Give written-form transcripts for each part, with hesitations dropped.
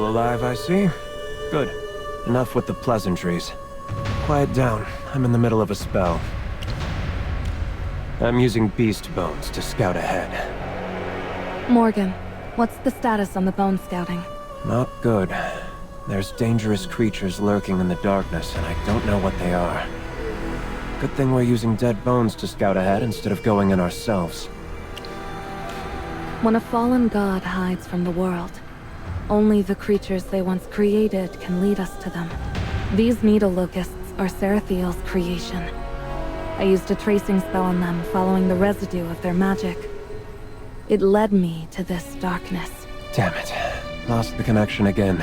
Still alive, I see. Good. Enough with the pleasantries. Quiet down. I'm in the middle of a spell. I'm using beast bones to scout ahead. Morgan, what's the status on the bone scouting? Not good. There's dangerous creatures lurking in the darkness, and I don't know what they are. Good thing we're using dead bones to scout ahead instead of going in ourselves. When a fallen god hides from the world, only the creatures they once created can lead us to them. These needle locusts are Serathiel's creation. I used a tracing spell on them following the residue of their magic. It led me to this darkness. Damn it. Lost the connection again.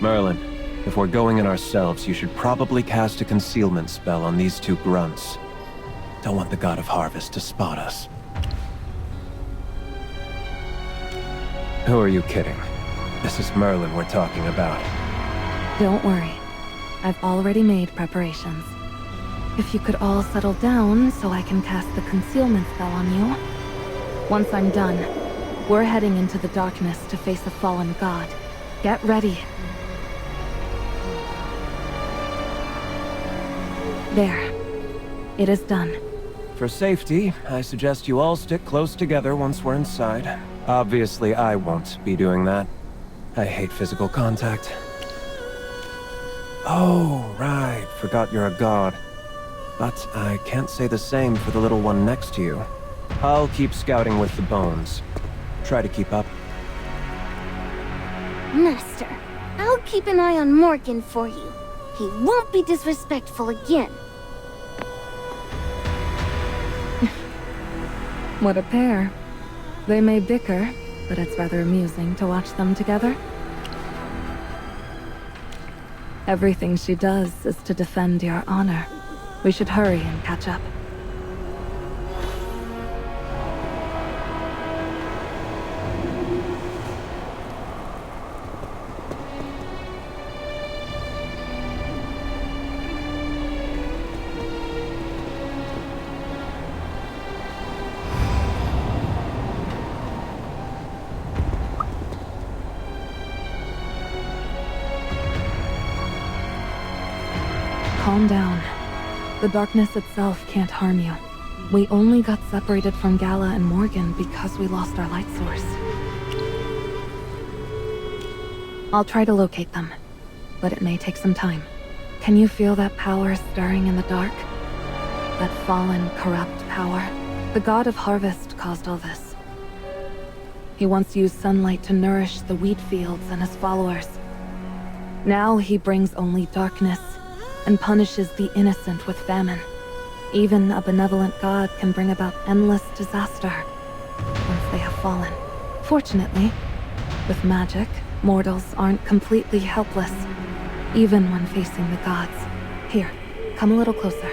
Merlin, if we're going in ourselves, you should probably cast a concealment spell on these two grunts. Don't want the God of Harvest to spot us. Who are you kidding? This is Merlin we're talking about. Don't worry. I've already made preparations. If you could all settle down so I can cast the concealment spell on you. Once I'm done, we're heading into the darkness to face a fallen god. Get ready. There. It is done. For safety, I suggest you all stick close together once we're inside. Obviously, I won't be doing that. I hate physical contact. Oh, right. Forgot you're a god. But I can't say the same for the little one next to you. I'll keep scouting with the bones. Try to keep up. Master, I'll keep an eye on Morgan for you. He won't be disrespectful again. What a pair. They may bicker, but it's rather amusing to watch them together. Everything she does is to defend your honor. We should hurry and catch up. Calm down. The darkness itself can't harm you. We only got separated from Gala and Morgan because we lost our light source. I'll try to locate them, but it may take some time. Can you feel that power stirring in the dark? That fallen, corrupt power? The god of harvest caused all this. He once used sunlight to nourish the wheat fields and his followers. Now he brings only darkness and punishes the innocent with famine. Even a benevolent god can bring about endless disaster once they have fallen. Fortunately, with magic, mortals aren't completely helpless, even when facing the gods. Here, come a little closer.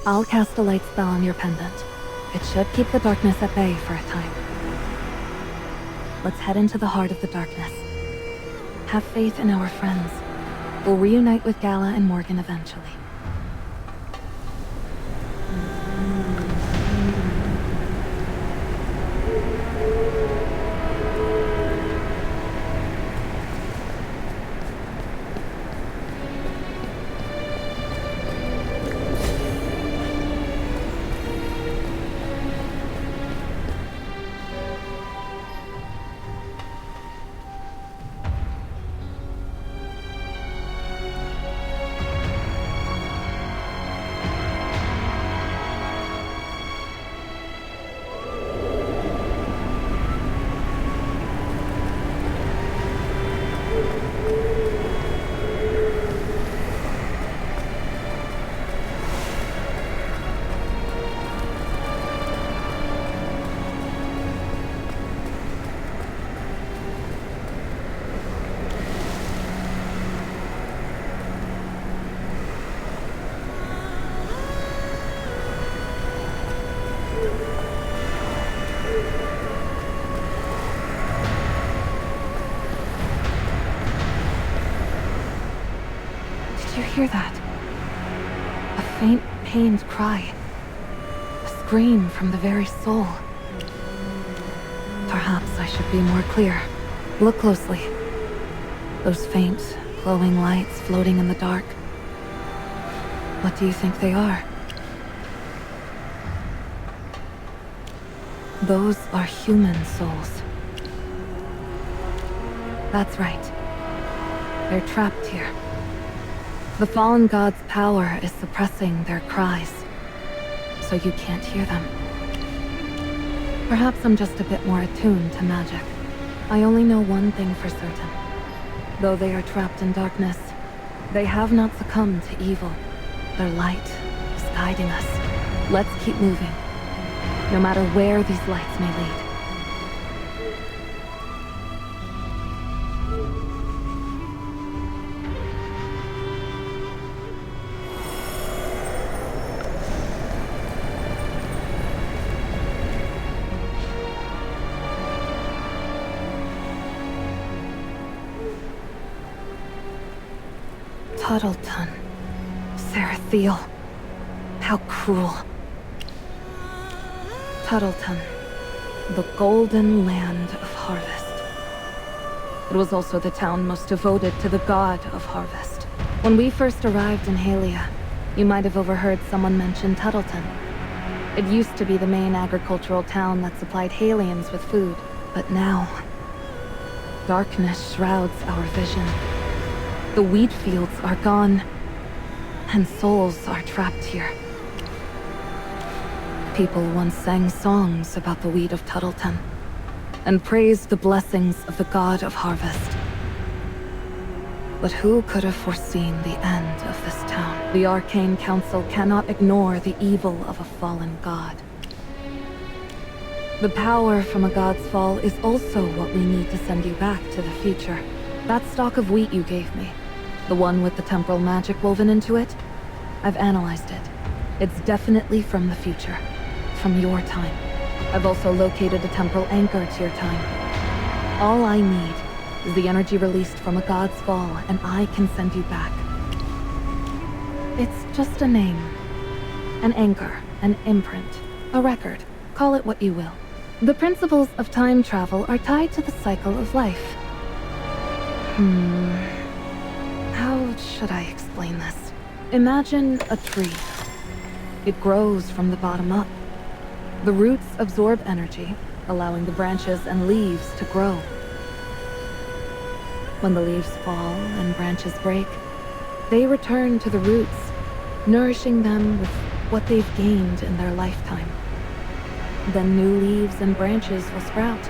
I'll cast a light spell on your pendant. It should keep the darkness at bay for a time. Let's head into the heart of the darkness. Have faith in our friends. We'll reunite with Gala and Morgan eventually. Did you hear that? A faint, pained cry. A scream from the very soul. Perhaps I should be more clear. Look closely. Those faint, glowing lights floating in the dark. What do you think they are? Those are human souls. That's right. They're trapped here. The fallen god's power is suppressing their cries, so you can't hear them. Perhaps I'm just a bit more attuned to magic. I only know one thing for certain. Though they are trapped in darkness, they have not succumbed to evil. Their light is guiding us. Let's keep moving, no matter where these lights may lead. Tuttleton. Sarathiel. How cruel. Tuttleton. The golden land of harvest. It was also the town most devoted to the god of harvest. When we first arrived in Halia, you might have overheard someone mention Tuttleton. It used to be the main agricultural town that supplied Halians with food, but now, darkness shrouds our vision. The wheat fields are gone, and souls are trapped here. People once sang songs about the wheat of Tuttleton, and praised the blessings of the god of harvest. But who could have foreseen the end of this town? The Arcane Council cannot ignore the evil of a fallen god. The power from a god's fall is also what we need to send you back to the future. That stalk of wheat you gave me, the one with the temporal magic woven into it, I've analyzed it. It's definitely from the future, from your time. I've also located a temporal anchor to your time. All I need is the energy released from a god's fall, and I can send you back. It's just a name. An anchor, an imprint, a record. Call it what you will. The principles of time travel are tied to the cycle of life. How should I explain this? Imagine a tree. It grows from the bottom up. The roots absorb energy, allowing the branches and leaves to grow. When the leaves fall and branches break, they return to the roots, nourishing them with what they've gained in their lifetime. Then new leaves and branches will sprout.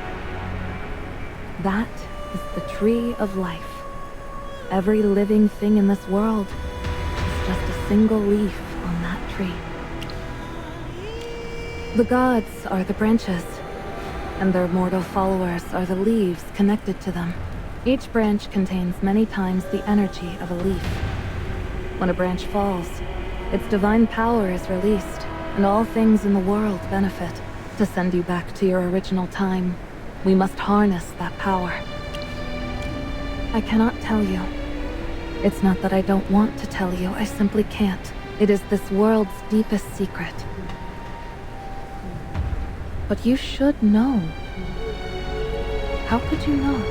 That is the tree of life. Every living thing in this world is just a single leaf on that tree. The gods are the branches, and their mortal followers are the leaves connected to them. Each branch contains many times the energy of a leaf. When a branch falls, its divine power is released, and all things in the world benefit. To send you back to your original time, we must harness that power. I cannot tell you. It's not that I don't want to tell you, I simply can't. It is this world's deepest secret. But you should know. How could you not?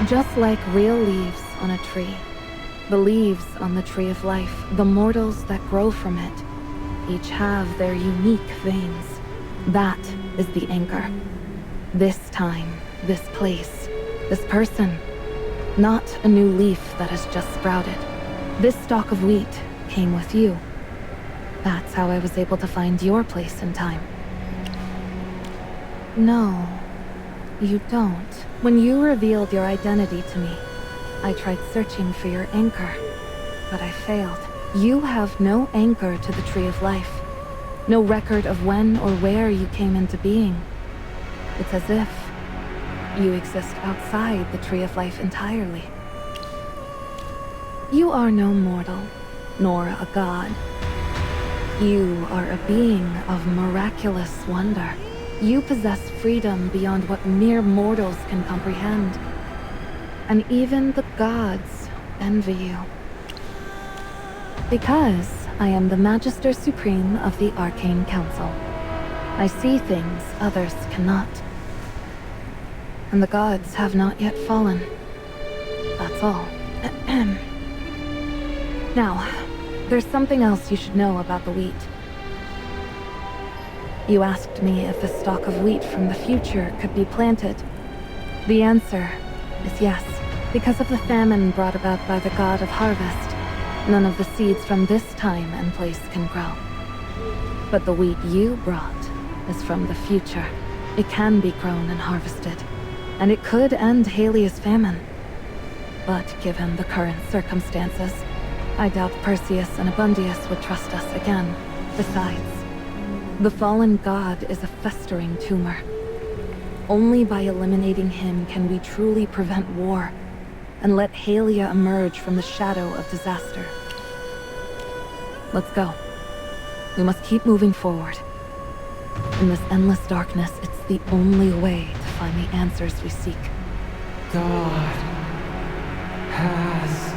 Just like real leaves on a tree, the leaves on the tree of life, the mortals that grow from it, each have their unique veins. That is the anchor. This time, this place, this person. Not a new leaf that has just sprouted. This stalk of wheat came with you. That's how I was able to find your place in time. No, you don't. When you revealed your identity to me, I tried searching for your anchor, but I failed. You have no anchor to the Tree of Life. No record of when or where you came into being. It's as if you exist outside the Tree of Life entirely. You are no mortal, nor a god. You are a being of miraculous wonder. You possess freedom beyond what mere mortals can comprehend. And even the gods envy you. Because I am the Magister Supreme of the Arcane Council. I see things others cannot. And the gods have not yet fallen. that's all. Now, there's something else you should know about the wheat. You asked me if a stalk of wheat from the future could be planted. The answer is yes. Because of the famine brought about by the god of harvest, none of the seeds from this time and place can grow. But the wheat you brought is from the future. It can be grown and harvested, and it could end Halia's famine. But given the current circumstances, I doubt Perseus and Abundius would trust us again. Besides, the fallen god is a festering tumor. Only by eliminating him can we truly prevent war and let Halia emerge from the shadow of disaster. Let's go. We must keep moving forward. In this endless darkness, it's the only way to find the answers we seek. God has...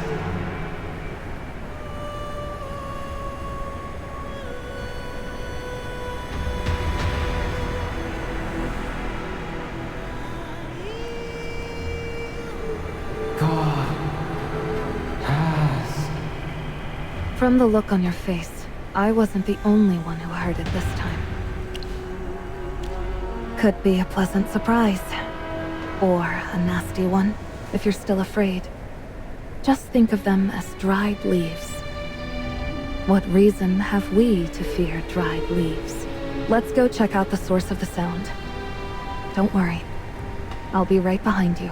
From the look on your face, I wasn't the only one who heard it this time. Could be a pleasant surprise. Or a nasty one, if you're still afraid. Just think of them as dried leaves. What reason have we to fear dried leaves? Let's go check out the source of the sound. Don't worry. I'll be right behind you.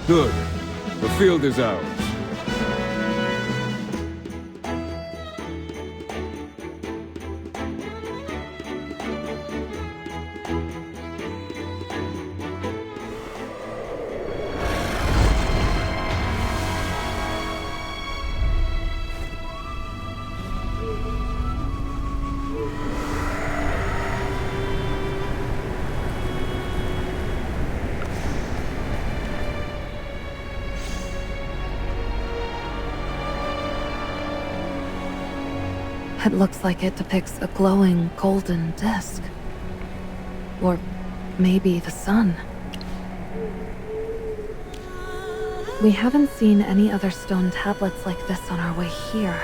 Good. The field is ours. It looks like it depicts a glowing golden disc. Or maybe the sun. We haven't seen any other stone tablets like this on our way here.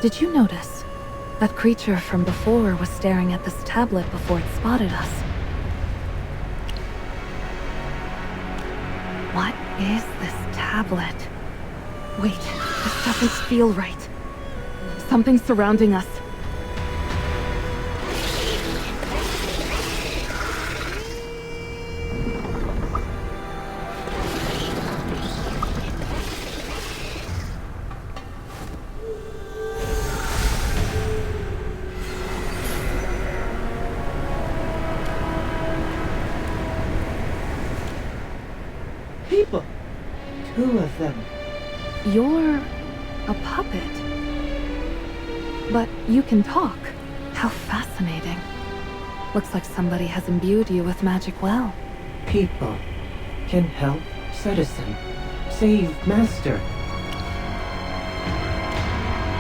Did you notice? That creature from before was staring at this tablet before it spotted us. What is this tablet? Wait, this doesn't feel right. Something's surrounding us. you're a puppet. But you can talk. How fascinating. Looks like somebody has imbued you with magic well. People can help citizen save master.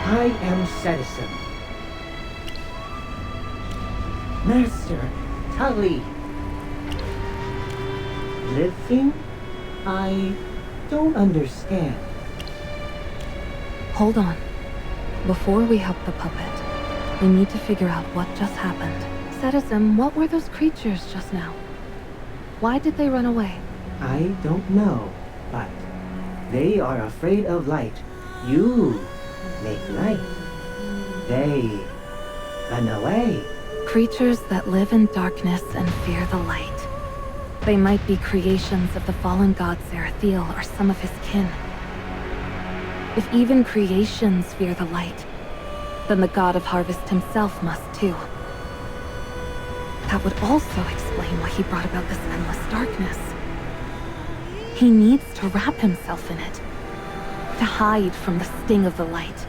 I am citizen. Master Tully. Living? I don't understand. Hold on. Before we help the puppet, we need to figure out what just happened. Citizen, what were those creatures just now? Why did they run away? I don't know, but they are afraid of light. You make light. They run away. Creatures that live in darkness and fear the light. They might be creations of the fallen god Zarathiel or some of his kin. If even creations fear the light, then the god of harvest himself must too. That would also explain why he brought about this endless darkness. He needs to wrap himself in it, to hide from the sting of the light.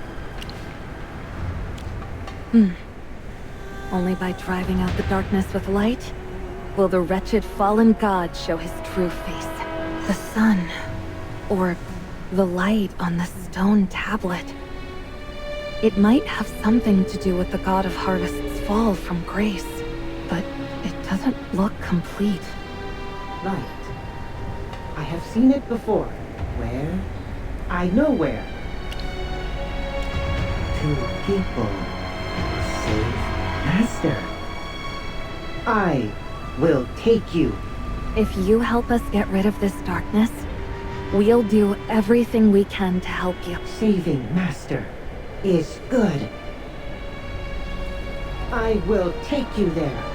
Only by driving out the darkness with light will the wretched fallen god show his true face. The sun, or the light on the stone tablet. It might have something to do with the god of harvest's fall from grace, but it doesn't look complete. Light. I have seen it before. Where? I know where. Two people save master. I will take you. If you help us get rid of this darkness, we'll do everything we can to help you. Saving master is good. I will take you there.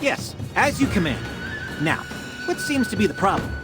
Yes, as you command. Now, what seems to be the problem?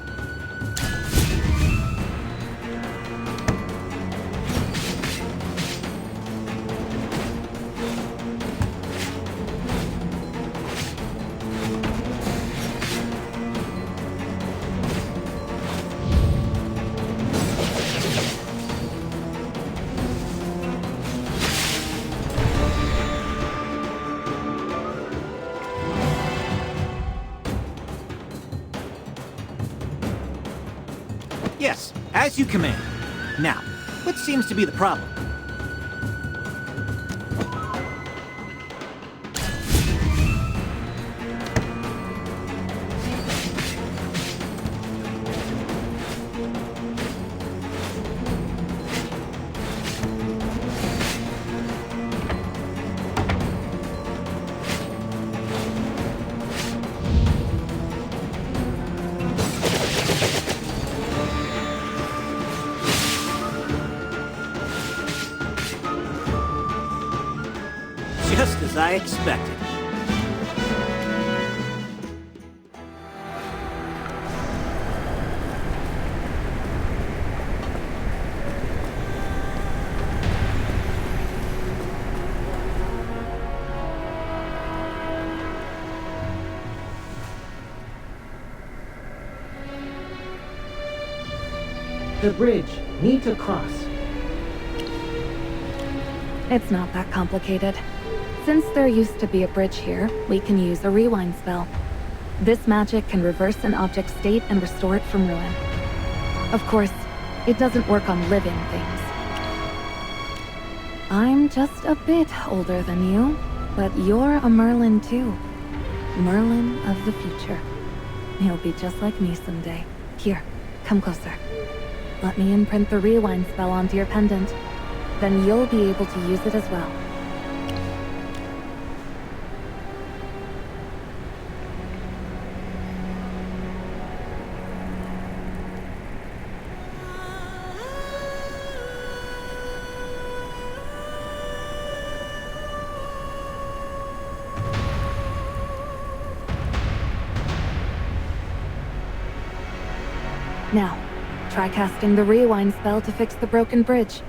Yes, as you command. Now, what seems to be the problem? Just as I expected. The bridge. Need to cross. It's not that complicated. Since there used to be a bridge here, we can use a rewind spell. This magic can reverse an object's state and restore it from ruin. Of course, it doesn't work on living things. I'm just a bit older than you, but you're a Merlin too. Merlin of the future. You'll be just like me someday. Here, come closer. Let me imprint the rewind spell onto your pendant. Then you'll be able to use it as well. Now, try casting the rewind spell to fix the broken bridge.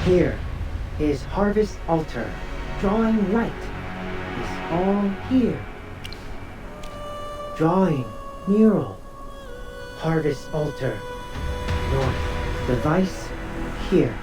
Here is Harvest Altar. Drawing light is all here. Drawing mural. Harvest Altar. North. Device here.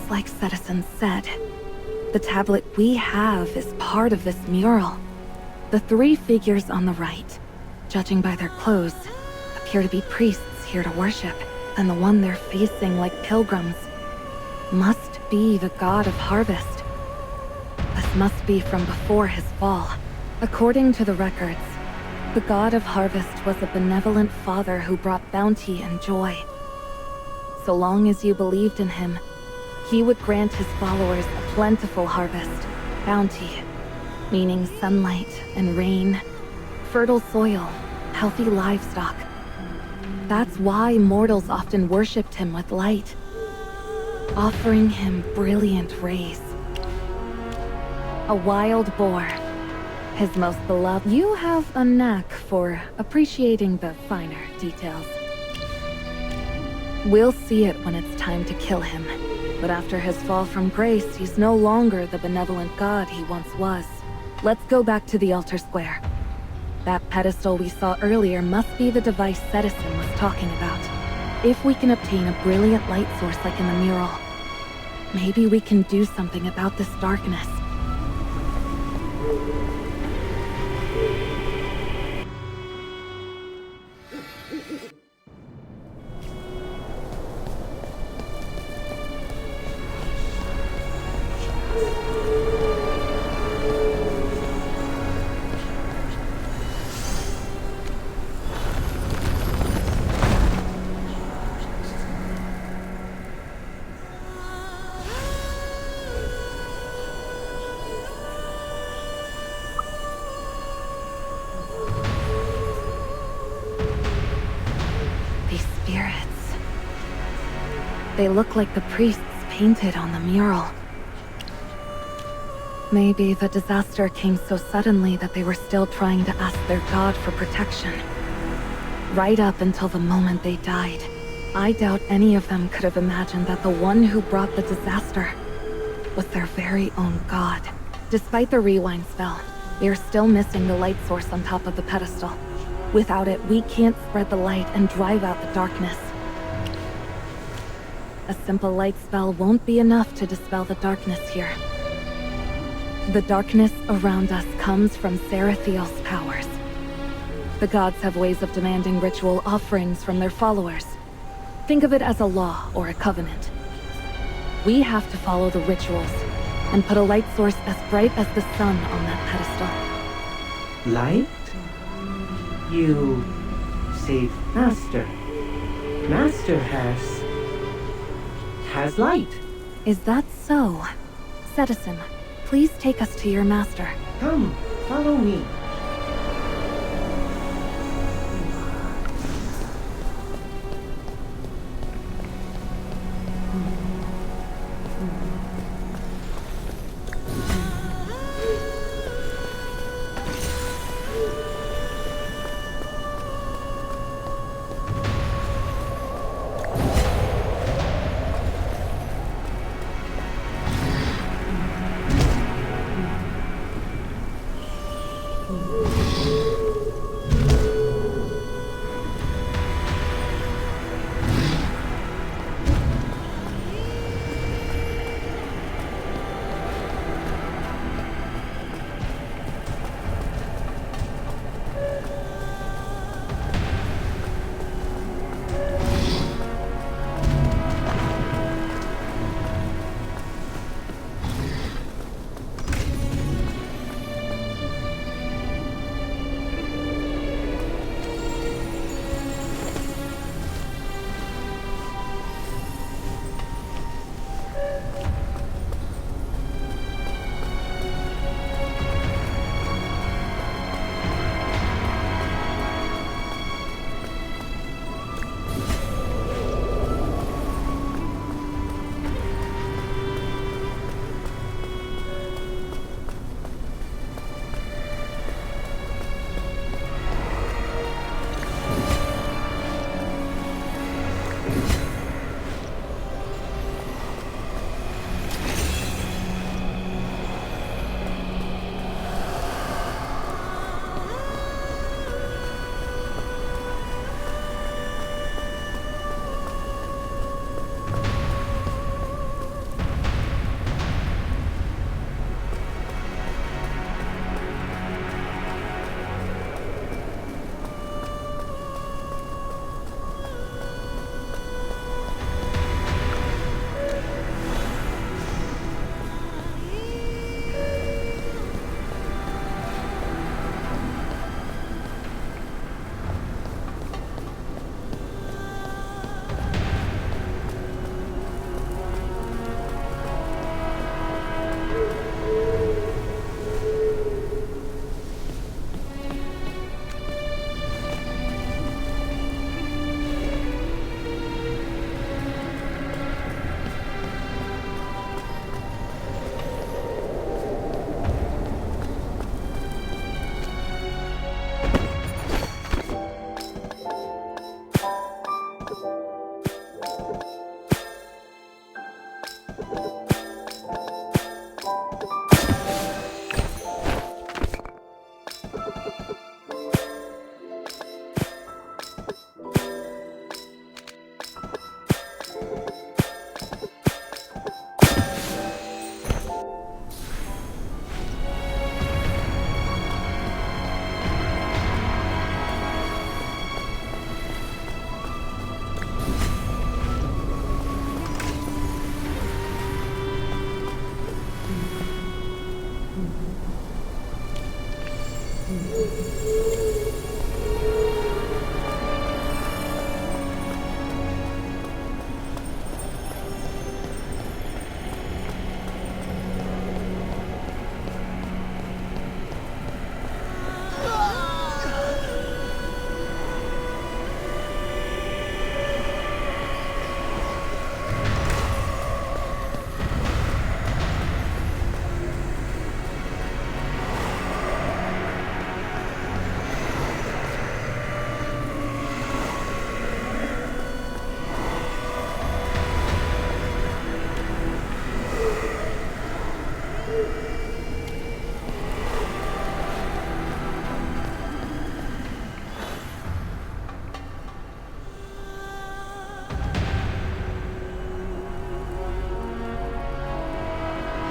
Like Citizen said, the tablet we have is part of this mural. The three figures on the right, judging by their clothes, appear to be priests here to worship, and the one they're facing like pilgrims must be the god of harvest. This must be from before his fall. According to the records, the god of harvest was a benevolent father who brought bounty and joy. So long as you believed in him, he would grant his followers a plentiful harvest, bounty, meaning sunlight and rain, fertile soil, healthy livestock. That's why mortals often worshipped him with light, offering him brilliant rays. A wild boar, his most beloved. You have a knack for appreciating the finer details. We'll see it when it's time to kill him. But after his fall from grace, he's no longer the benevolent god he once was. Let's go back to the altar square. That pedestal we saw earlier must be the device Citizen was talking about. If we can obtain a brilliant light source like in the mural, maybe we can do something about this darkness. They look like the priests painted on the mural. Maybe the disaster came so suddenly that they were still trying to ask their god for protection. Right up until the moment they died. I doubt any of them could have imagined that the one who brought the disaster was their very own god. Despite the rewind spell, we are still missing the light source on top of the pedestal. Without it, we can't spread the light and drive out the darkness. A simple light spell won't be enough to dispel the darkness here. The darkness around us comes from Sarathiel's powers. The gods have ways of demanding ritual offerings from their followers. Think of it as a law or a covenant. We have to follow the rituals and put a light source as bright as the sun on that pedestal. Light? You saved Master. Master has light. Is that so? Citizen, please take us to your master. Come, follow me.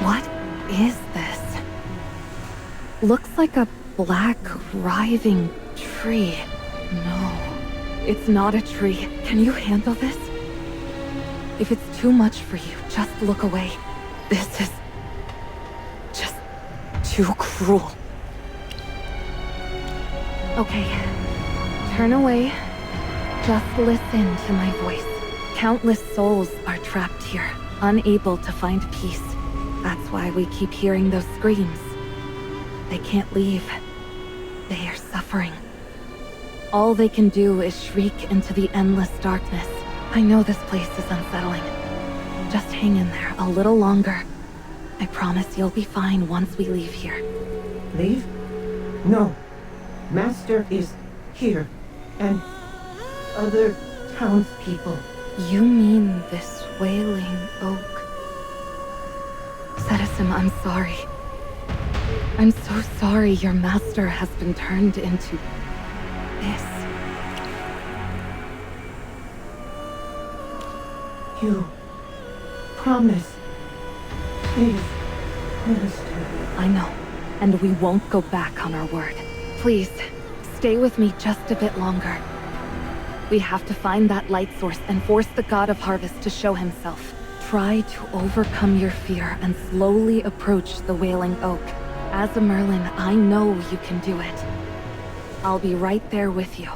What is this? Looks like a black, writhing tree. No, it's not a tree. Can you handle this? If it's too much for you, just look away. This is just too cruel. Okay, turn away. Just listen to my voice. Countless souls are trapped here, unable to find peace. That's why we keep hearing those screams. They can't leave. They are suffering. All they can do is shriek into the endless darkness. I know this place is unsettling. Just hang in there a little longer. I promise you'll be fine once we leave here. Leave? No. Master is here. And other townspeople. You mean this wailing oak? Citizen, I'm sorry. I'm so sorry your master has been turned into this. You promise. Please, Master. I know, and we won't go back on our word. Please, stay with me just a bit longer. We have to find that light source and force the God of Harvest to show himself. Try to overcome your fear and slowly approach the Wailing Oak. As a Merlin, I know you can do it. I'll be right there with you.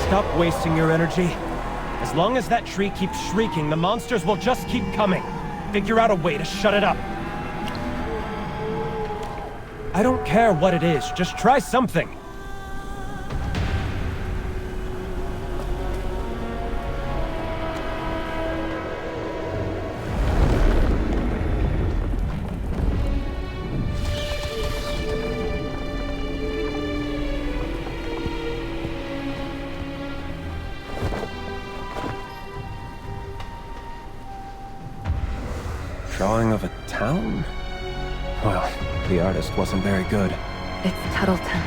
Stop wasting your energy. As long as that tree keeps shrieking, the monsters will just keep coming. Figure out a way to shut it up. I don't care what it is, just try something. Drawing of a town? Well, the artist wasn't very good. It's Tuttleton.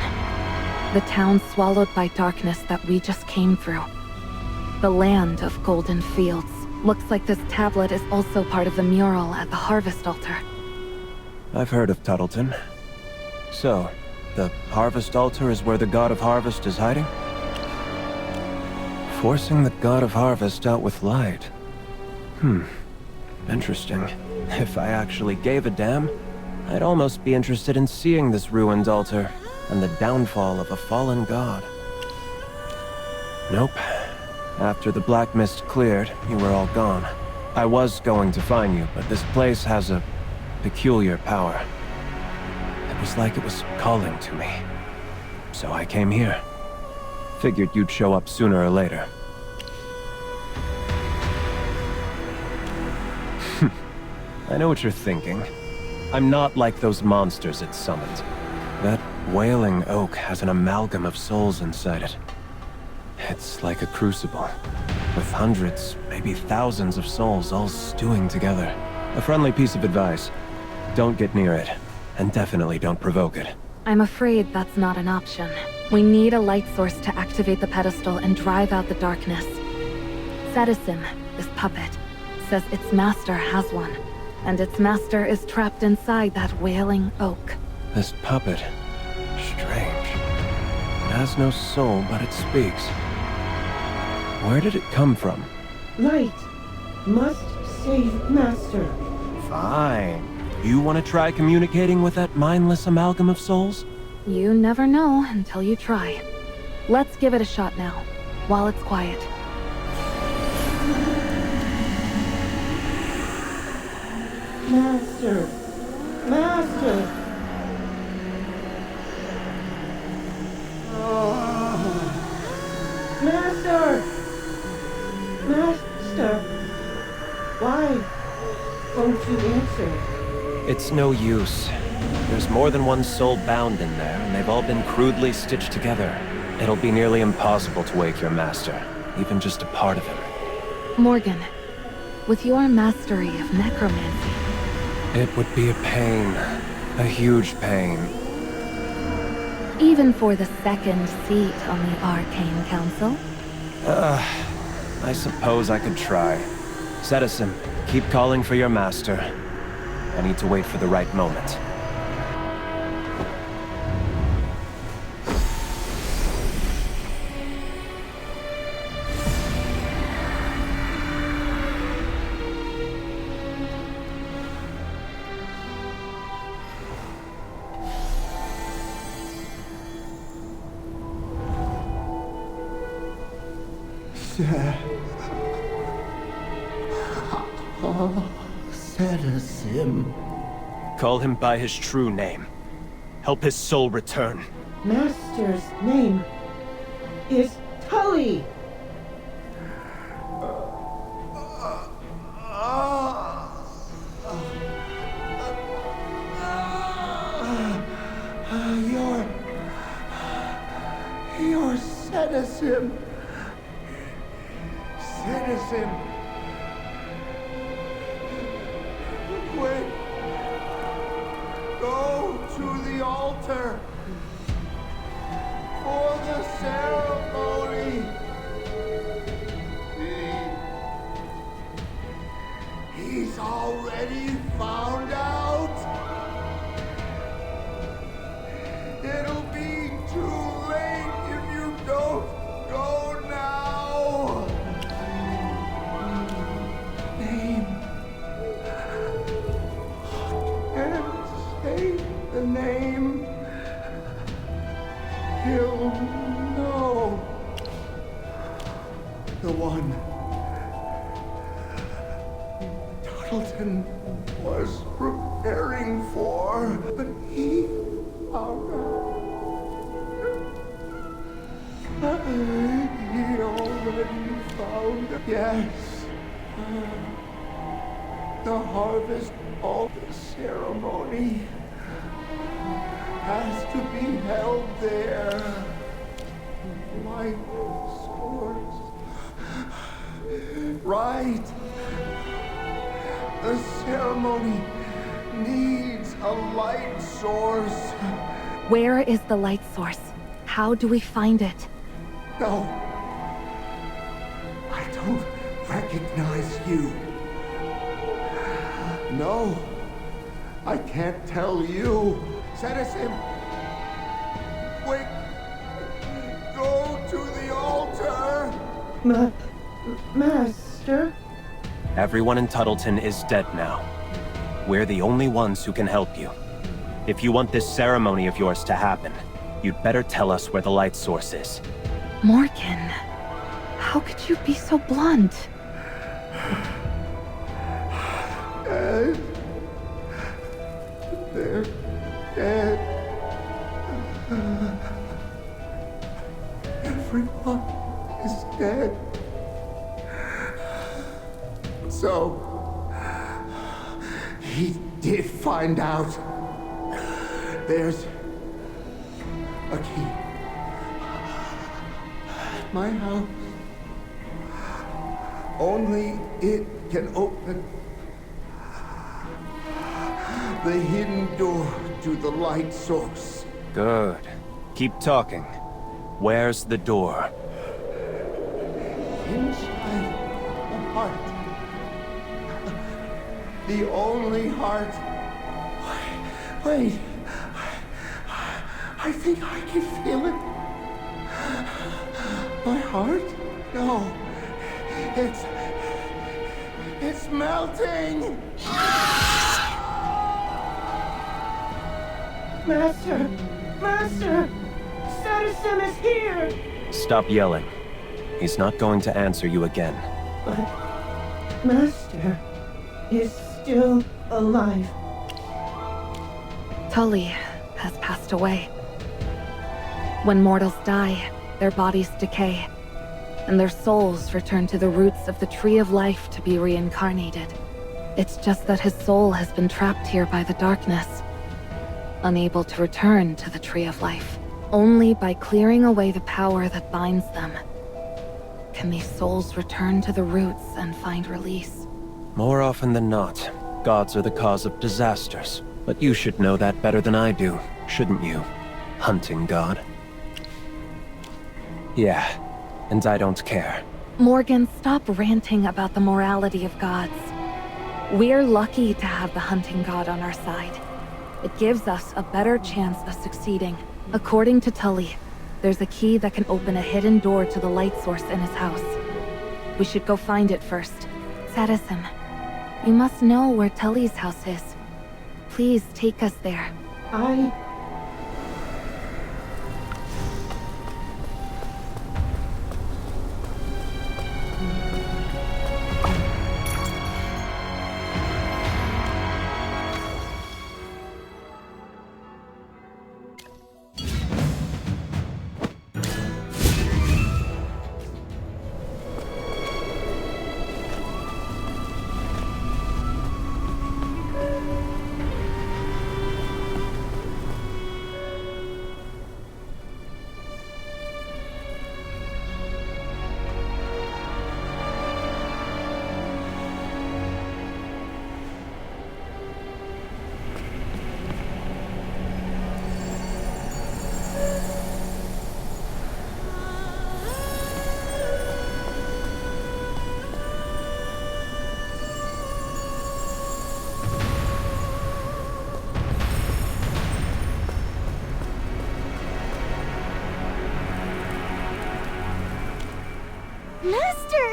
The town swallowed by darkness that we just came through. The land of golden fields. Looks like this tablet is also part of the mural at the harvest altar. I've heard of Tuttleton. So, the harvest altar is where the god of harvest is hiding? Forcing the god of harvest out with light. Interesting. If I actually gave a damn, I'd almost be interested in seeing this ruined altar and the downfall of a fallen god. Nope. After the black mist cleared, you were all gone. I was going to find you, but this place has a peculiar power. It was like it was calling to me. So I came here. Figured you'd show up sooner or later. I know what you're thinking. I'm not like those monsters it summoned. That wailing oak has an amalgam of souls inside it. It's like a crucible, with hundreds, maybe thousands of souls all stewing together. A friendly piece of advice. Don't get near it, and definitely don't provoke it. I'm afraid that's not an option. We need a light source to activate the pedestal and drive out the darkness. Cetizen, this puppet, says its master has one. And its master is trapped inside that wailing oak. This puppet. Strange. It has no soul, but it speaks. Where did it come from? Light must save Master. Fine. You want to try communicating with that mindless amalgam of souls? You never know until you try. Let's give it a shot now, while it's quiet. Master! Master! Master! Master! Why won't you answer? It's no use. There's more than one soul bound in there, and they've all been crudely stitched together. It'll be nearly impossible to wake your master, even just a part of him. Morgan, with your mastery of necromancy, it would be a pain. A huge pain. even for the second seat on the Arcane Council? I suppose I could try. Cetizen, keep calling for your master. I need to wait for the right moment. Cetizen. Call him by his true name. Help his soul return. Master's name is Tully. You're Cetizen. Citizen. Quick. Go to the altar for the ceremony. He's already found out. It'll be too late if you don't go now. Name. Can't say the name. He'll know. the one Tarleton was preparing for, but he found out. He already found it. Yes. The harvest of the ceremony has to be held there. Light source. Right. The ceremony needs a light source. Where is the light source? How do we find it? No. I don't recognize you. No. I can't tell you. Citizen! Quick! Go to the altar! Master? Everyone in Tuttleton is dead now. We're the only ones who can help you. If you want this ceremony of yours to happen, you'd better tell us where the light source is. Morgan, how could you be so blunt? They're dead. Everyone is dead. So, he did find out. There's a key. My house. Only it can open the hidden door to the light source. Good. Keep talking. Where's the door? Inside the heart. The only heart. Wait. I think I can feel it. My heart? No. It's melting! Master! Master! Citizen is here! Stop yelling. He's not going to answer you again. But Master is still alive. Tully has passed away. When mortals die, their bodies decay, and their souls return to the roots of the Tree of Life to be reincarnated. It's just that his soul has been trapped here by the darkness, unable to return to the Tree of Life. Only by clearing away the power that binds them can these souls return to the roots and find release. More often than not, gods are the cause of disasters. But you should know that better than I do, shouldn't you? Hunting god. Yeah, and I don't care. Morgan, stop ranting about the morality of gods. We're lucky to have the hunting god on our side. It gives us a better chance of succeeding. According to Tully, there's a key that can open a hidden door to the light source in his house. We should go find it first. Citizen, you must know where Tully's house is. Please take us there. Master!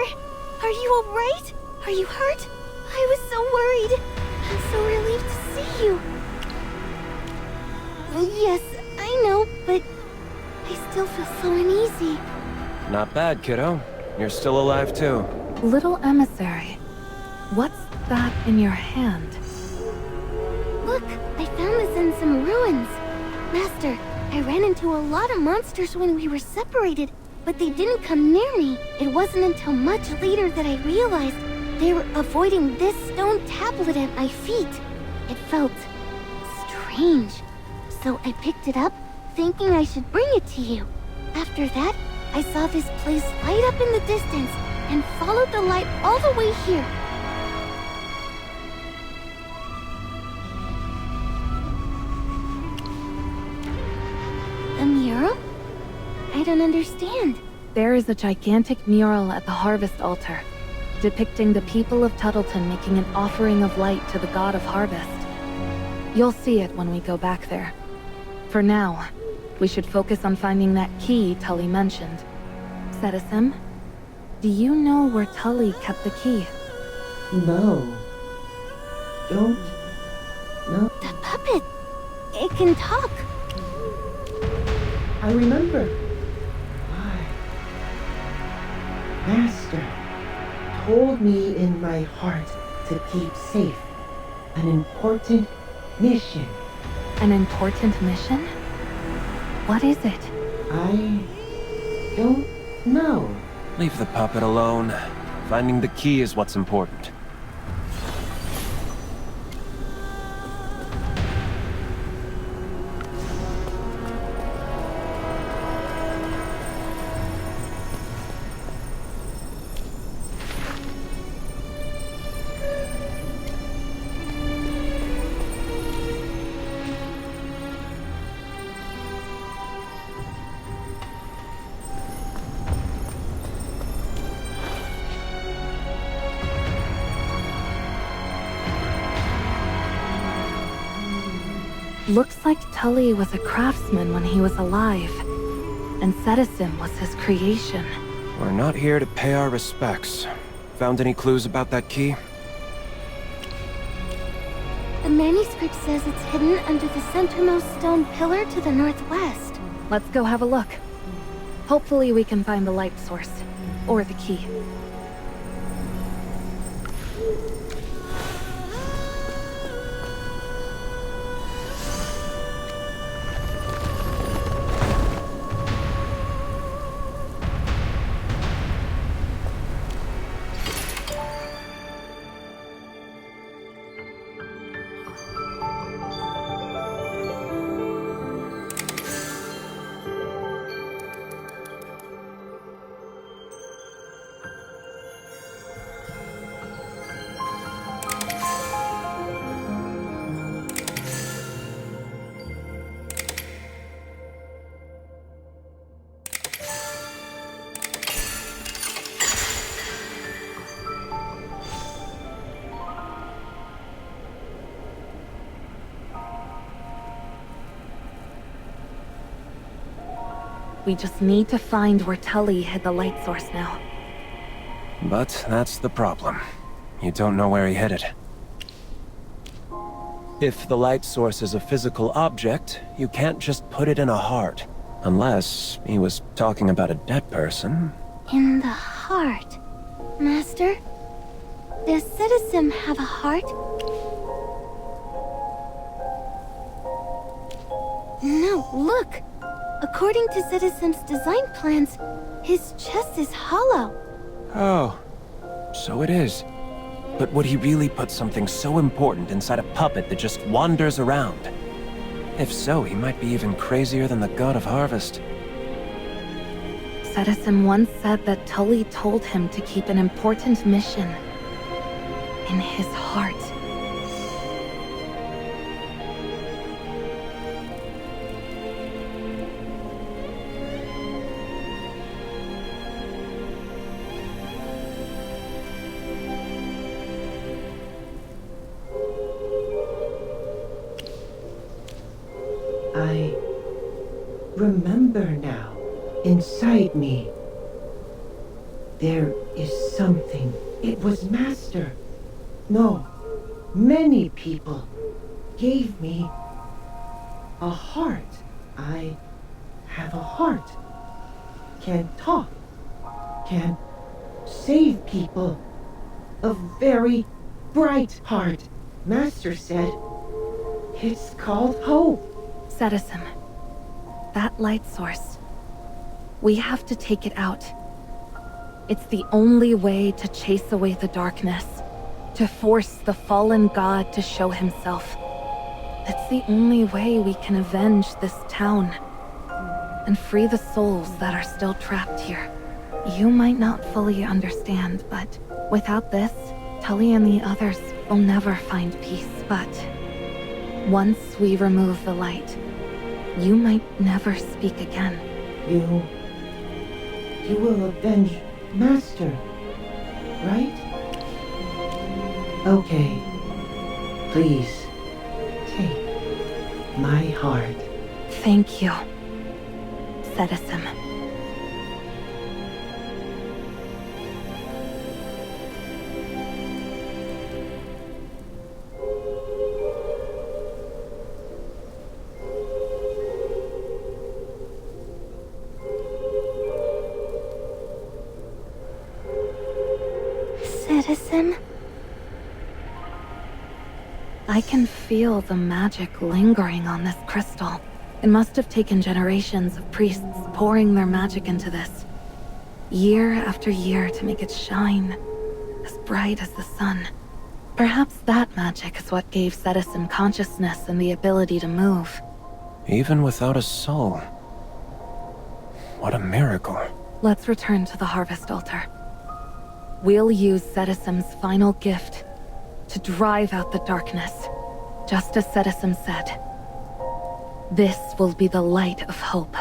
Are you alright? Are you hurt? I was so worried. I'm so relieved to see you. Yes, I know, but I still feel so uneasy. Not bad, kiddo. You're still alive too. Little emissary, what's that in your hand? Look, I found this in some ruins. Master, I ran into a lot of monsters when we were separated, but they didn't come near me. It wasn't until much later that I realized they were avoiding this stone tablet at my feet. It felt strange, so I picked it up, thinking I should bring it to you. After that, I saw this place light up in the distance and followed the light all the way here. A mural? I don't understand. There is a gigantic mural at the harvest altar, depicting the people of Tuttleton making an offering of light to the god of harvest. You'll see it when we go back there. For now, we should focus on finding that key Tully mentioned. Citizen, do you know where Tully kept the key? No. Don't. No. The puppet! It can talk! I remember. Why? Master told me in my heart to keep safe. An important mission. An important mission? What is it? I don't know. Leave the puppet alone. Finding the key is what's important. Looks like Tully was a craftsman when he was alive, and Citizen was his creation. We're not here to pay our respects. Found any clues about that key? The manuscript says it's hidden under the centermost stone pillar to the northwest. Let's go have a look. Hopefully we can find the light source, or the key. We just need to find where Tully hid the light source now. But that's the problem. You don't know where he hid it. If the light source is a physical object, you can't just put it in a heart. Unless he was talking about a dead person. In the heart. Master? Does Citizen have a heart? No, look! According to Citizen's design plans, his chest is hollow. Oh, so it is. But would he really put something so important inside a puppet that just wanders around? If so, he might be even crazier than the god of harvest. Citizen once said that Tully told him to keep an important mission in his heart. I remember now. Inside me, there is something. It was Master. No, many people gave me a heart. I have a heart. Can talk. Can save people. A very bright heart. Master said it's called hope. Citizen, that light source. We have to take it out. It's the only way to chase away the darkness, to force the fallen god to show himself. It's the only way we can avenge this town and free the souls that are still trapped here. You might not fully understand, but without this, Tully and the others will never find peace. But once we remove the light, you might never speak again. You will avenge Master, right? Okay. Please, take my heart. Thank you, Citizen. Citizen? I can feel the magic lingering on this crystal. It must have taken generations of priests pouring their magic into this, year after year, to make it shine as bright as the sun. Perhaps that magic is what gave Citizen consciousness and the ability to move. Even without a soul. What a miracle. Let's return to the Harvest Altar. We'll use Citizen's final gift to drive out the darkness, just as Citizen said. This will be the light of hope.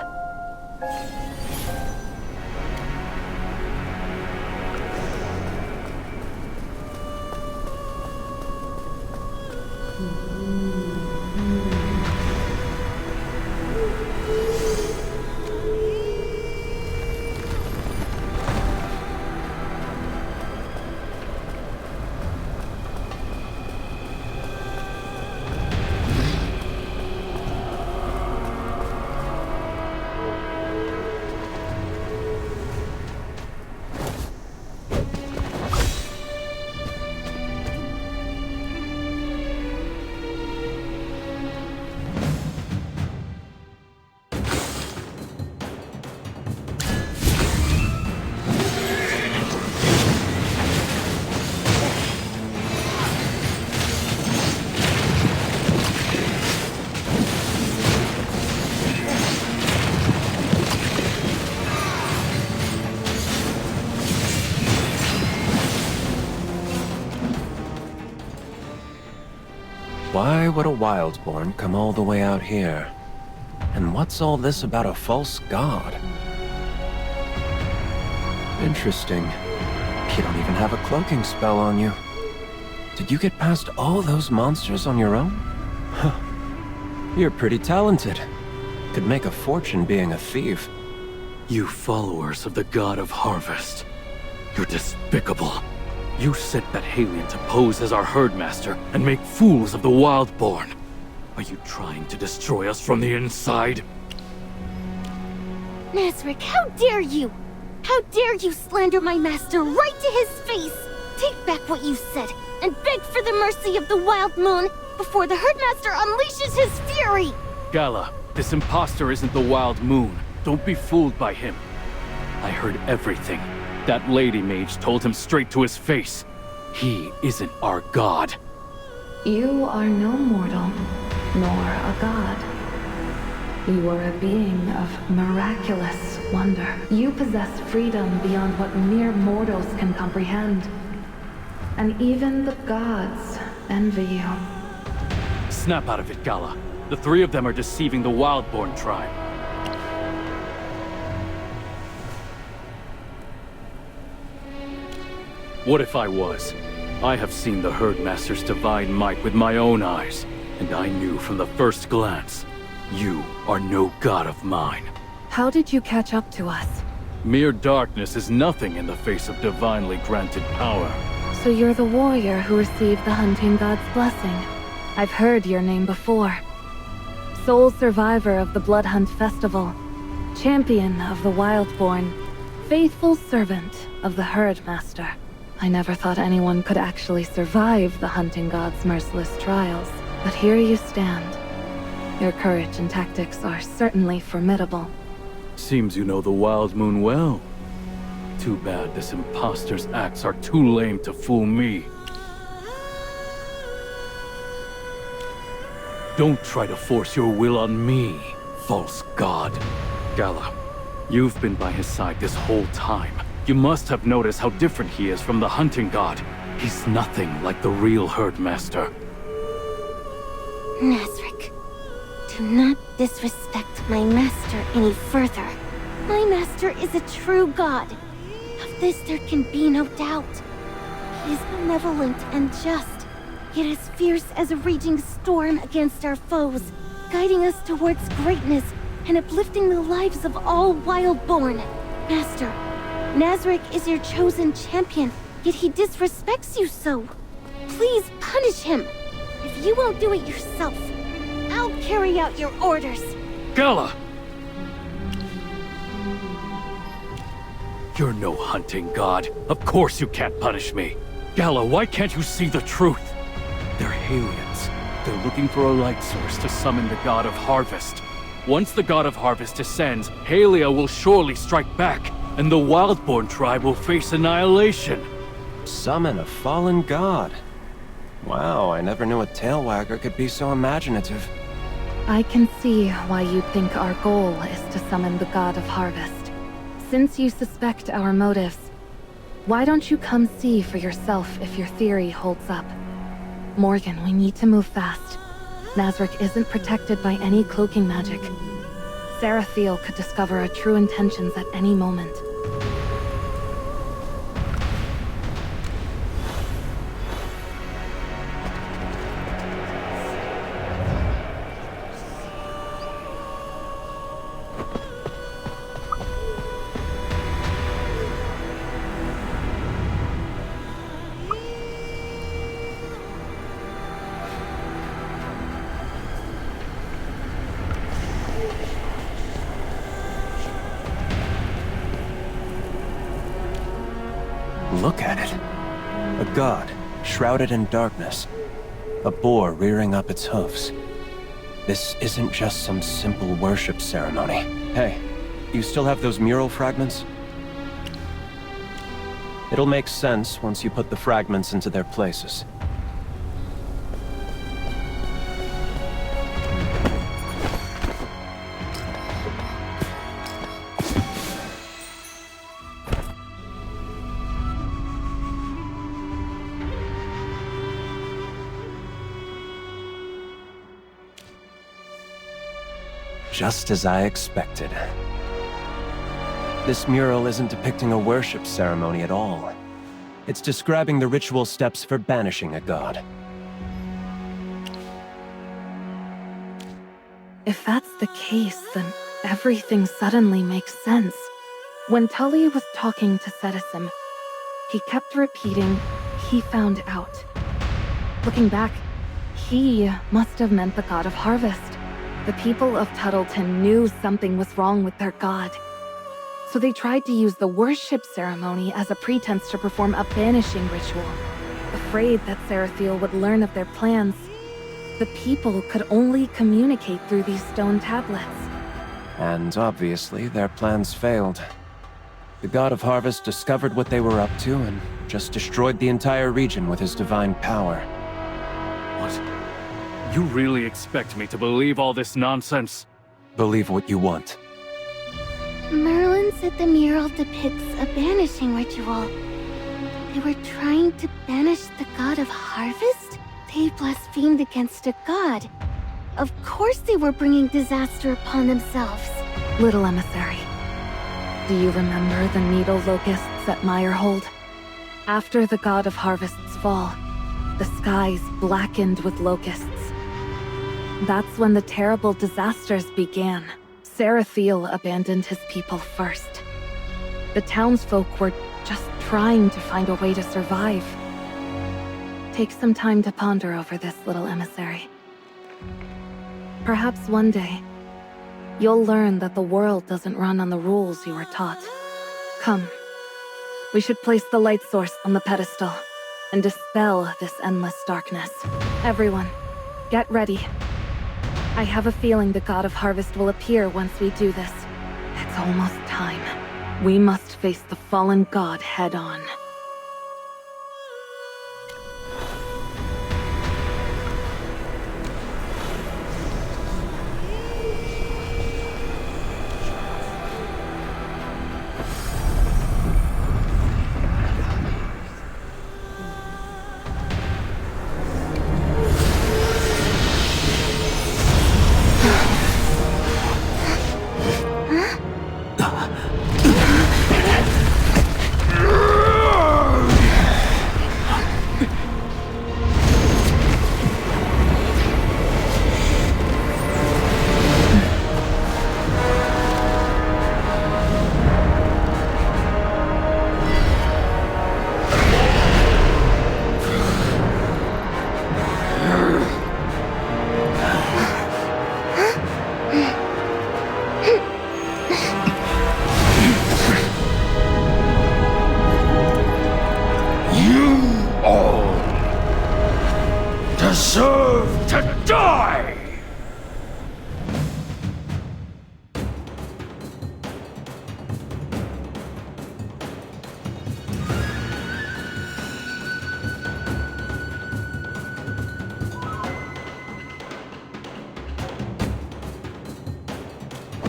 Why would a Wildborn come all the way out here? And what's all this about a false god? Interesting. You don't even have a cloaking spell on you. Did you get past all those monsters on your own? Huh. You're pretty talented. Could make a fortune being a thief. You followers of the God of Harvest. You're despicable. You sent that Halion to pose as our herdmaster and make fools of the Wildborn. Are you trying to destroy us from the inside? Nazarick, how dare you? How dare you slander my master right to his face? Take back what you said, and beg for the mercy of the Wild Moon before the herdmaster unleashes his fury! Gala, this imposter isn't the Wild Moon. Don't be fooled by him. I heard everything. That lady mage told him straight to his face. He isn't our god. You are no mortal, nor a god. You are a being of miraculous wonder. You possess freedom beyond what mere mortals can comprehend. And even the gods envy you. Snap out of it, Gala. The three of them are deceiving the Wildborn tribe. What if I was? I have seen the Herdmaster's divine might with my own eyes, and I knew from the first glance, you are no god of mine. How did you catch up to us? Mere darkness is nothing in the face of divinely granted power. So you're the warrior who received the hunting god's blessing. I've heard your name before. Sole survivor of the Blood Hunt Festival. Champion of the Wildborn. Faithful servant of the Herd Master. I never thought anyone could actually survive the hunting god's merciless trials, but here you stand. Your courage and tactics are certainly formidable. Seems you know the Wild Moon well. Too bad this imposter's acts are too lame to fool me. Don't try to force your will on me, false god. Gala, you've been by his side this whole time. You must have noticed how different he is from the hunting god. He's nothing like the real Herdmaster. Nazric, do not disrespect my master any further. My master is a true god. Of this there can be no doubt. He is benevolent and just, yet as fierce as a raging storm against our foes, guiding us towards greatness and uplifting the lives of all Wildborn. Master, Nazric is your chosen champion, yet he disrespects you so. Please punish him. If you won't do it yourself, I'll carry out your orders. Gala! You're no hunting god. Of course you can't punish me. Gala, why can't you see the truth? They're Halions. They're looking for a light source to summon the god of harvest. Once the god of harvest descends, Halia will surely strike back, and the Wildborn tribe will face annihilation. Summon a fallen god. Wow, I never knew a tailwagger could be so imaginative. I can see why you think our goal is to summon the god of harvest. Since you suspect our motives, why don't you come see for yourself if your theory holds up? Morgan, we need to move fast. Nazric isn't protected by any cloaking magic. Sarathiel could discover our true intentions at any moment. Look at it. A god, shrouded in darkness. A boar rearing up its hoofs. This isn't just some simple worship ceremony. Hey, you still have those mural fragments? It'll make sense once you put the fragments into their places. Just as I expected. This mural isn't depicting a worship ceremony at all. It's describing the ritual steps for banishing a god. If that's the case, then everything suddenly makes sense. When Tully was talking to Cetisim, he kept repeating, he found out. Looking back, he must have meant the god of harvest. The people of Tuttleton knew something was wrong with their god. So they tried to use the worship ceremony as a pretense to perform a banishing ritual. Afraid that Sarathiel would learn of their plans, the people could only communicate through these stone tablets. And obviously, their plans failed. The god of harvest discovered what they were up to and just destroyed the entire region with his divine power. What? You really expect me to believe all this nonsense? Believe what you want. Merlin said the mural depicts a banishing ritual. They were trying to banish the god of harvest? They blasphemed against a god. Of course they were bringing disaster upon themselves. Little emissary, do you remember the needle locusts at Meyerhold? After the god of harvest's fall, the skies blackened with locusts. That's when the terrible disasters began. Sarathiel abandoned his people first. The townsfolk were just trying to find a way to survive. Take some time to ponder over this, little emissary. Perhaps one day, you'll learn that the world doesn't run on the rules you were taught. Come. We should place the light source on the pedestal and dispel this endless darkness. Everyone, get ready. I have a feeling the God of Harvest will appear once we do this. It's almost time. We must face the fallen god head on. Deserve to die!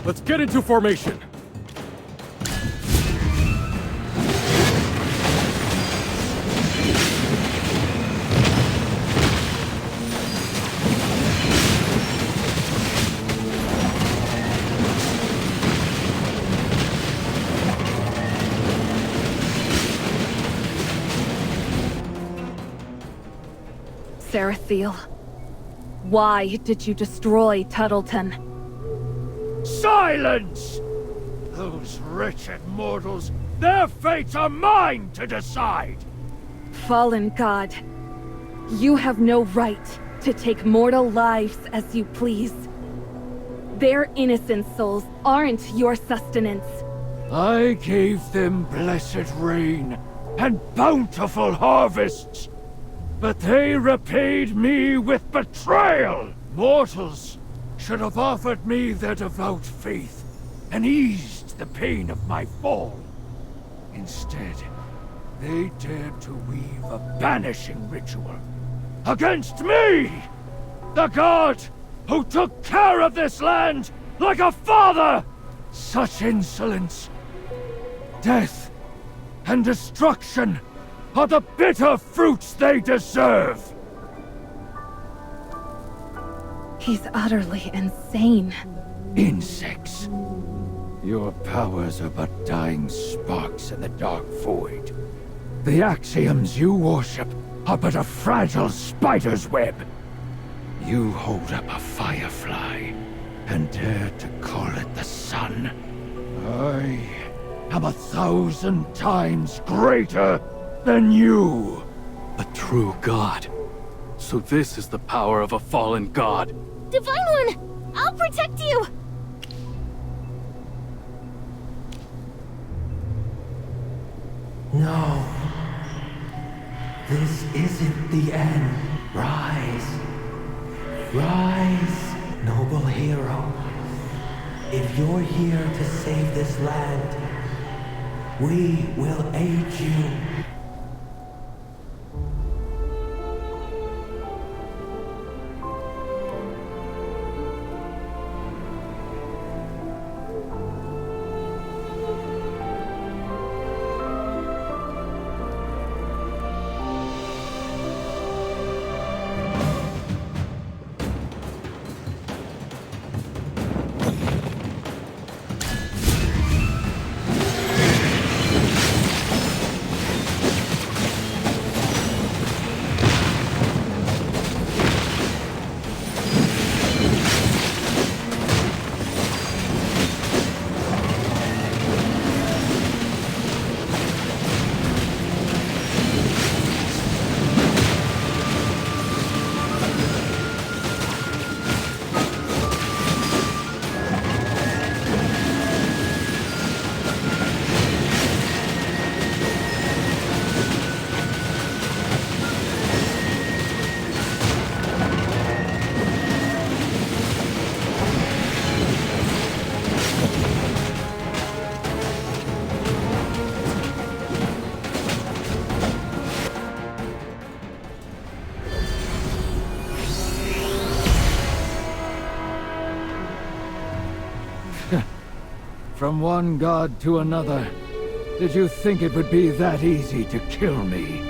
Let's get into formation! Sarathiel, why did you destroy Tuttleton? Silence! Those wretched mortals, their fates are mine to decide! Fallen God, you have no right to take mortal lives as you please. Their innocent souls aren't your sustenance. I gave them blessed rain and bountiful harvests, but they repaid me with betrayal! Mortals should have offered me their devout faith and eased the pain of my fall. Instead, they dared to weave a banishing ritual against me! The god who took care of this land like a father! Such insolence, death, and destruction are the bitter fruits they deserve! He's utterly insane. Insects. Your powers are but dying sparks in the dark void. The axioms you worship are but a fragile spider's web. You hold up a firefly and dare to call it the sun. I am 1,000 times greater than you. A true god. So this is the power of a fallen god. Divine One! I'll protect you! No. This isn't the end. Rise. Rise, noble hero. If you're here to save this land, we will aid you. from one god to another. Did you think it would be that easy to kill me?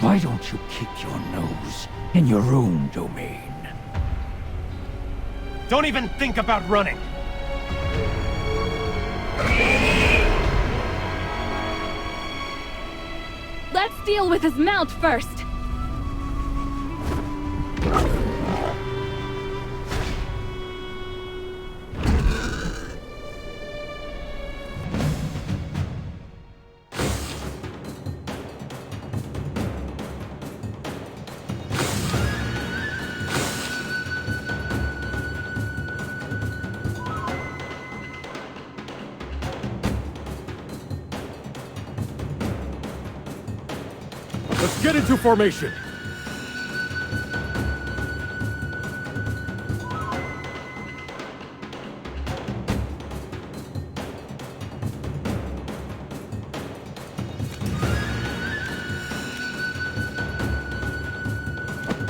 Why don't you keep your nose in your own domain? Don't even think about running! Let's deal with his mount first! Let's get into formation!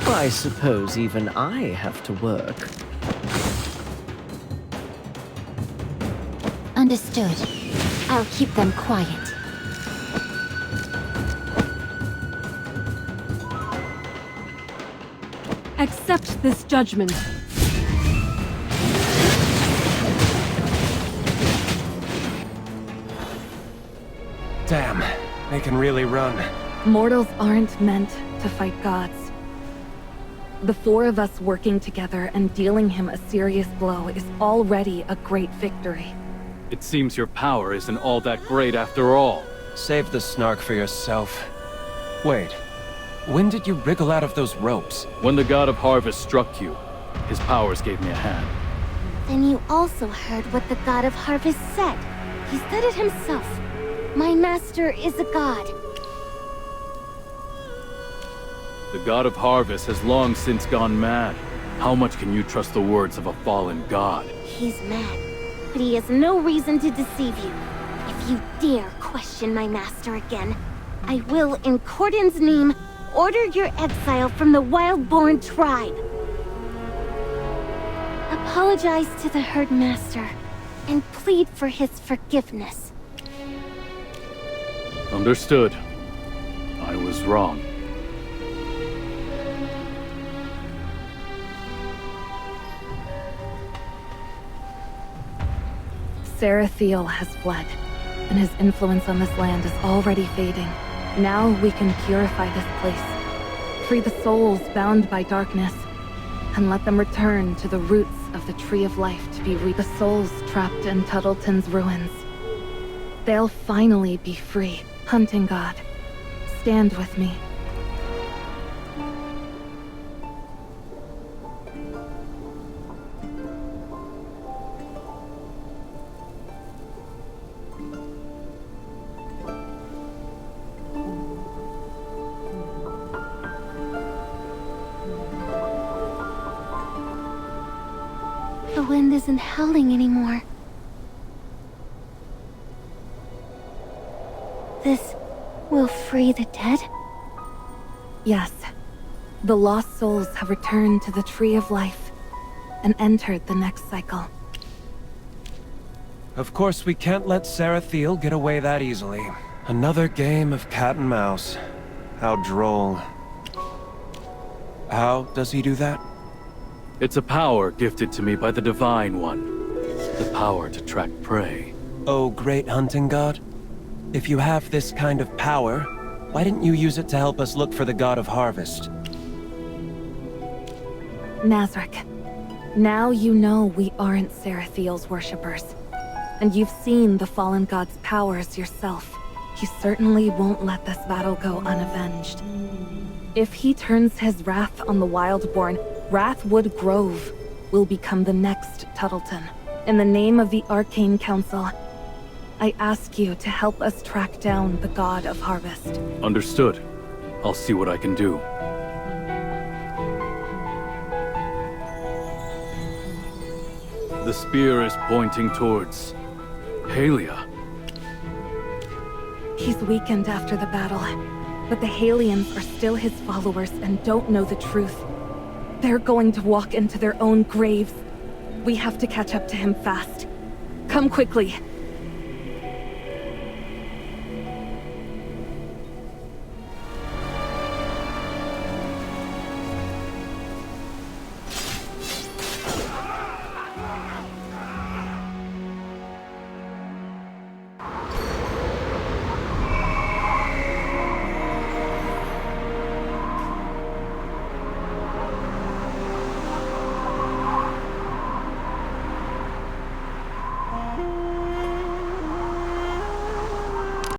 I suppose even I have to work. Understood. I'll keep them quiet. Accept this judgment. Damn, they can really run. Mortals aren't meant to fight gods. The four of us working together and dealing him a serious blow is already a great victory. It seems your power isn't all that great after all. Save the snark for yourself. Wait, when did you wriggle out of those ropes? When the God of Harvest struck you, his powers gave me a hand. Then you also heard what the God of Harvest said. He said it himself. My master is a god. The God of Harvest has long since gone mad. How much can you trust the words of a fallen god? He's mad, but he has no reason to deceive you. If you dare question my master again, I will, in Cordon's name, order your exile from the Wildborn tribe. Apologize to the Herdmaster, and plead for his forgiveness. Understood. I was wrong. Sarathiel has fled, and his influence on this land is already fading. Now we can purify this place, free the souls bound by darkness, and let them return to the roots of the Tree of Life to be the souls trapped in Tuttleton's ruins. They'll finally be free. Hunting God, stand with me. The wind isn't howling anymore. This will free the dead? Yes. The lost souls have returned to the Tree of Life and entered the next cycle. Of course, we can't let Sarathiel get away that easily. Another game of cat and mouse. How droll. How does he do that? It's a power gifted to me by the Divine One. The power to track prey. Oh, great hunting god. If you have this kind of power, why didn't you use it to help us look for the God of Harvest? Nazarick, now you know we aren't Sarathiel's worshippers. And you've seen the fallen god's powers yourself. He certainly won't let this battle go unavenged. If he turns his wrath on the Wildborn, Wrathwood Grove will become the next Tuttleton. In the name of the Arcane Council, I ask you to help us track down the God of Harvest. Understood. I'll see what I can do. The spear is pointing towards Halia. He's weakened after the battle, but the Halians are still his followers and don't know the truth. They're going to walk into their own graves, We have to catch up to him fast. Come quickly.